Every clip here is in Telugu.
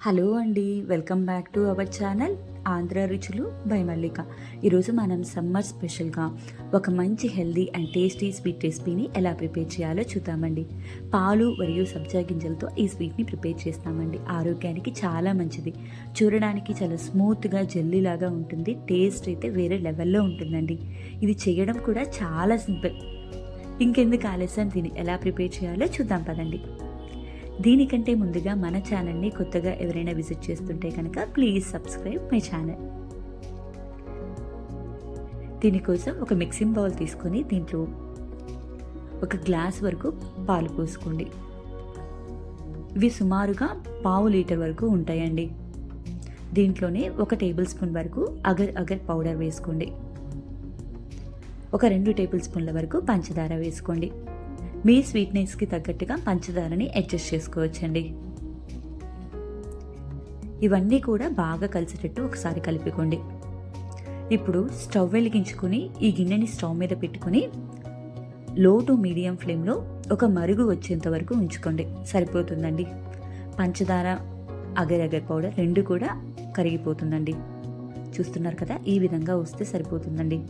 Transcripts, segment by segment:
హలో అండి, welcome back to our channel Andhra రుచులు బై మల్లిక. ఈరోజు మనం సమ్మర్ స్పెషల్గా ఒక మంచి హెల్దీ అండ్ టేస్టీ స్వీట్ రెసిపీని ఎలా ప్రిపేర్ చేయాలో చూద్దామండి. పాలు మరియు సబ్జా గింజలతో ఈ స్వీట్ని ప్రిపేర్ చేస్తామండి. ఆరోగ్యానికి చాలా మంచిది. చూడడానికి చాలా స్మూత్గా జెల్లీలాగా ఉంటుంది. టేస్ట్ అయితే వేరే లెవెల్లో ఉంటుందండి. ఇది చేయడం కూడా చాలా సింపుల్. ఇంకెందుకు ఆలస్యం, దీన్ని ఎలా ప్రిపేర్ చేయాలో చూద్దాం పదండి. దీనికంటే ముందుగా మన ఛానల్ని కొత్తగా ఎవరైనా విజిట్ చేస్తుంటే కనుక ప్లీజ్ సబ్స్క్రైబ్ మై ఛానల్. దీనికోసం ఒక మిక్సింగ్ బౌల్ తీసుకొని దీంట్లో ఒక గ్లాస్ వరకు పాలు పోసుకోండి. ఇవి సుమారుగా 1/2 లీటర్ వరకు ఉంటాయండి. దీంట్లోనే 1 టేబుల్ స్పూన్ వరకు అగర్ అగర్ పౌడర్ వేసుకోండి. ఒక 2 టేబుల్ స్పూన్ల వరకు పంచదార వేసుకోండి. మీ స్వీట్నెస్కి తగ్గట్టుగా పంచదారని అడ్జస్ట్ చేసుకోవచ్చండి. ఇవన్నీ కూడా బాగా కలిసేటట్టు ఒకసారి కలుపుకోండి. ఇప్పుడు స్టవ్ వెలిగించుకొని ఈ గిన్నెని స్టవ్ మీద పెట్టుకుని లో టు మీడియం ఫ్లేమ్లో ఒక మరుగు వచ్చేంత వరకు ఉంచుకోండి. సరిపోతుందండి. పంచదార అగర్ అగర్ పౌడర్ 2 కూడా కరిగిపోతుందండి. చూస్తున్నారు కదా, ఈ విధంగా వస్తే సరిపోతుందండి.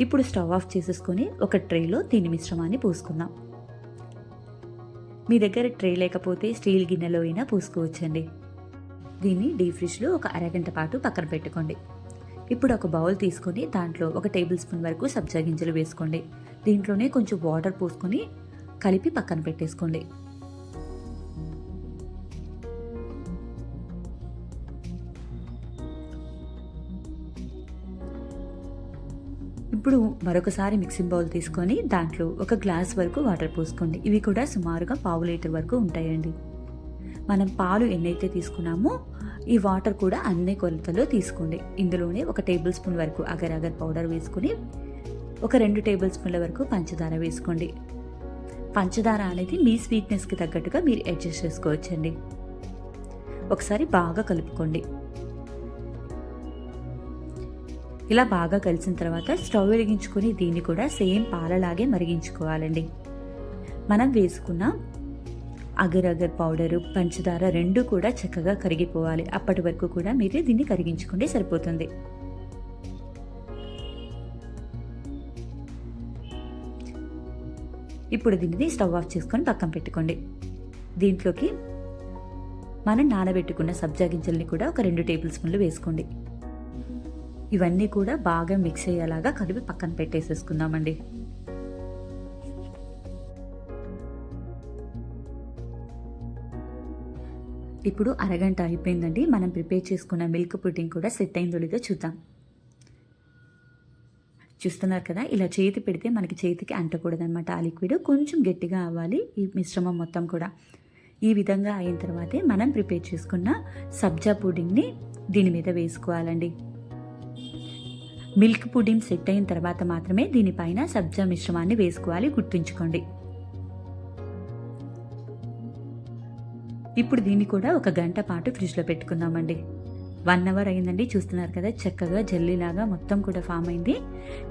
ఇప్పుడు స్టవ్ ఆఫ్ చేసేసుకొని ఒక ట్రేలో దీని మిశ్రమాన్ని పోసుకుందాం. మీ దగ్గర ట్రే లేకపోతే స్టీల్ గిన్నెలో అయినా పోసుకోవచ్చండి. దీన్ని డీప్ ఫ్రిడ్జ్లో ఒక అరగంట పాటు పక్కన పెట్టుకోండి. ఇప్పుడు ఒక బౌల్ తీసుకొని దాంట్లో 1 టేబుల్ స్పూన్ వరకు సబ్జా గింజలు వేసుకోండి. దీంట్లోనే కొంచెం వాటర్ పోసుకొని కలిపి పక్కన పెట్టేసుకోండి. ఇప్పుడు మరొకసారి మిక్సింగ్ బౌల్ తీసుకొని దాంట్లో 1 గ్లాస్ వరకు వాటర్ పోసుకోండి. ఇవి కూడా సుమారుగా 1/2 లీటర్ వరకు ఉంటాయండి. మనం పాలు ఎన్నైతే తీసుకున్నామో ఈ వాటర్ కూడా అన్ని కొలతలో తీసుకోండి. ఇందులోనే 1 టేబుల్ స్పూన్ వరకు అగర్ అగర్ పౌడర్ వేసుకుని ఒక 2 టేబుల్ స్పూన్ల వరకు పంచదార వేసుకోండి. పంచదార అనేది మీ స్వీట్నెస్కి తగ్గట్టుగా మీరు అడ్జస్ట్ చేసుకోవచ్చండి. ఒకసారి బాగా కలుపుకోండి. ఇలా బాగా కలిసిన తర్వాత స్టవ్ వెలిగించుకొని దీన్ని కూడా సేమ్ పాలలాగే మరిగించుకోవాలండి. మనం వేసుకున్న అగర్ అగర్ పౌడరు పంచదార 2 కూడా చక్కగా కరిగిపోవాలి. అప్పటి వరకు కూడా మీరు దీన్ని కరిగించుకుంటే సరిపోతుంది. ఇప్పుడు దీన్ని స్టవ్ ఆఫ్ చేసుకొని పక్కన పెట్టుకోండి. దీంట్లోకి మనం నానబెట్టుకున్న సబ్జా గింజల్ని కూడా ఒక 2 టేబుల్ స్పూన్లు వేసుకోండి. ఇవన్నీ కూడా బాగా మిక్స్ అయ్యేలాగా కలిపి పక్కన పెట్టేసేసుకుందామండి. ఇప్పుడు అరగంట అయిపోయిందండి. మనం ప్రిపేర్ చేసుకున్న మిల్క్ పుడ్డింగ్ కూడా సెట్ అయిందో లేదో చూద్దాం. చూస్తున్నారు కదా, ఇలా చేతి పెడితే మనకి చేతికి అంటకూడదనమాట. ఆ లిక్విడ్ కొంచెం గట్టిగా అవ్వాలి. ఈ మిశ్రమం మొత్తం కూడా ఈ విధంగా అయిన తర్వాతే మనం ప్రిపేర్ చేసుకున్న సబ్జా పుడ్డింగ్ని దీని మీద వేసుకోవాలండి. మిల్క్ పుడ్డింగ్ సెట్ అయిన తర్వాత మాత్రమే దీనిపైన సబ్జా మిశ్రమాన్ని వేసుకోవాలి, గుర్తుంచుకోండి. ఇప్పుడు దీన్ని కూడా 1 గంట పాటు ఫ్రిడ్జ్లో పెట్టుకుందామండి. 1 అవర్ అయిందండి. చూస్తున్నారు కదా, చక్కగా జల్లీలాగా మొత్తం కూడా ఫామ్ అయింది.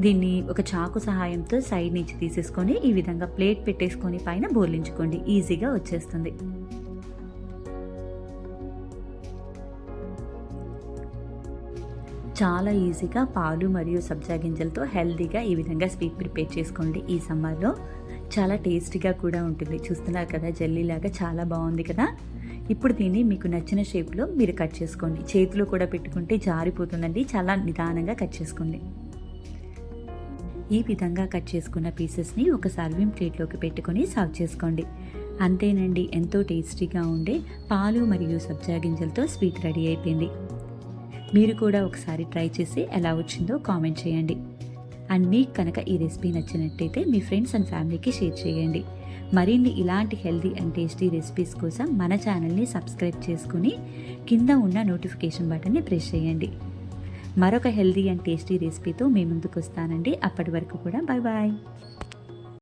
దీన్ని ఒక చాకు సహాయంతో సైడ్ నుంచి తీసేసుకొని ఈ విధంగా ప్లేట్ పెట్టేసుకొని పైన బోర్లించుకోండి. ఈజీగా వచ్చేస్తుంది. చాలా ఈజీగా పాలు మరియు సబ్జా గింజలతో హెల్తీగా ఈ విధంగా స్వీట్ ప్రిపేర్ చేసుకోండి. ఈ సమ్మర్లో చాలా టేస్టీగా కూడా ఉంటుంది. చూస్తున్నారు కదా, జెల్లీలాగా చాలా బాగుంది కదా. ఇప్పుడు దీన్ని మీకు నచ్చిన షేప్లో మీరు కట్ చేసుకోండి. చేతిలో కూడా పెట్టుకుంటే జారిపోతుందండి. చాలా నిదానంగా కట్ చేసుకోండి. ఈ విధంగా కట్ చేసుకున్న పీసెస్ని ఒక సర్వింగ్ ప్లేట్లోకి పెట్టుకొని సర్వ్ చేసుకోండి. అంతేనండి, ఎంతో టేస్టీగా ఉండే పాలు మరియు సబ్జా గింజలతో స్వీట్ రెడీ అయిపోయింది. మీరు కూడా ఒకసారి ట్రై చేసి ఎలా వచ్చిందో కామెంట్ చేయండి. అండ్ మీకు కనుక ఈ రెసిపీ నచ్చినట్టయితే మీ ఫ్రెండ్స్ అండ్ ఫ్యామిలీకి షేర్ చేయండి. మరిన్ని ఇలాంటి హెల్తీ అండ్ టేస్టీ రెసిపీస్ కోసం మన ఛానల్ని సబ్స్క్రైబ్ చేసుకుని కింద ఉన్న నోటిఫికేషన్ బటన్ని ప్రెస్ చేయండి. మరొక హెల్తీ అండ్ టేస్టీ రెసిపీతో మీ ముందుకు వస్తానండి. అప్పటి వరకు కూడా బాయ్ బాయ్.